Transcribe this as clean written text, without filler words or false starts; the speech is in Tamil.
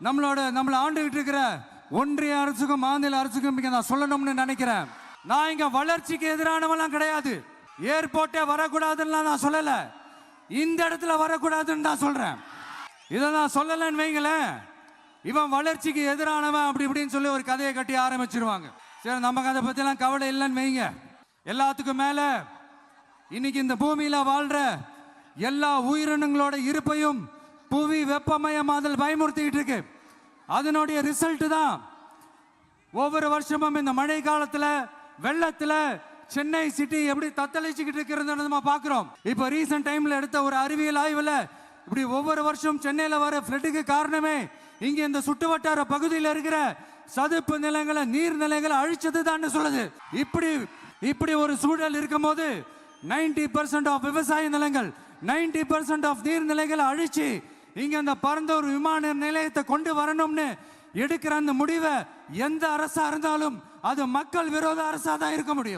நம்மளை ஆண்டுகிட்டு இருக்கிற ஒன்றிய அரசுக்கும் மாநில அரசுக்கும் இங்க நான் சொல்லணும்னு நினைக்கிறேன். நான் இங்க வளர்ச்சிக்கு எதிரானவெல்லாம் கிடையாது. ஏர்போர்ட்டே வரக்கூடாதுன்னு நான் சொல்லல. இந்த இடத்துல வரக்கூடாதுன்னு நான் சொல்றேன். இதை நான் சொல்லலன்னு வைங்களேன், இவன் வளர்ச்சிக்கு எதிரானவன் அப்படி இப்படின்னு சொல்லி ஒரு கதையை கட்டி ஆரம்பிச்சிருவாங்க. சரி, நமக்கு அதை பத்திலாம் கவலை இல்லைன்னு வைங்க. எல்லாத்துக்கும் மேல இன்னைக்கு இந்த பூமியில வாழ்ற எல்லா உயிரினங்களோட இருப்பையும் புவி வெப்பமயமாதல் பயமுறுத்திக்கிட்டு இருக்கு. அதனுடைய ரிசல்ட் தான் ஒவ்வொரு வருஷமும் இந்த மழை காலத்துல வெள்ளத்துல சென்னை சிட்டி எப்படி தத்தளிச்சுக்கிட்டு இருக்கிறது நம்ம பார்க்கிறோம். இப்போ ரீசன்ட் டைம்ல எடுத்த ஒரு அறிவியல் ஆய்வுல இப்படி ஒவ்வொரு வருஷம் சென்னையில வர ஃப்ளட்டுக்கு காரணமே இங்க இந்த சுற்றுவட்டார பகுதியில் இருக்கிற சதுப்பு நிலங்களை நீர்நிலைகளை அழிச்சது தான் சொல்லுது. இப்படி ஒரு சூழல் இருக்கும் போது 90% ஆஃப் விவசாய நிலங்கள் 90% ஆஃப் நீர்நிலைகளை அழிச்சு இங்க அந்த பரந்தூர் விமான நிலையத்தை கொண்டு வரணும்னு எடுக்கிற அந்த முடிவை எந்த அரசா இருந்தாலும் அது மக்கள் விரோத அரசா தான் இருக்க முடியும்.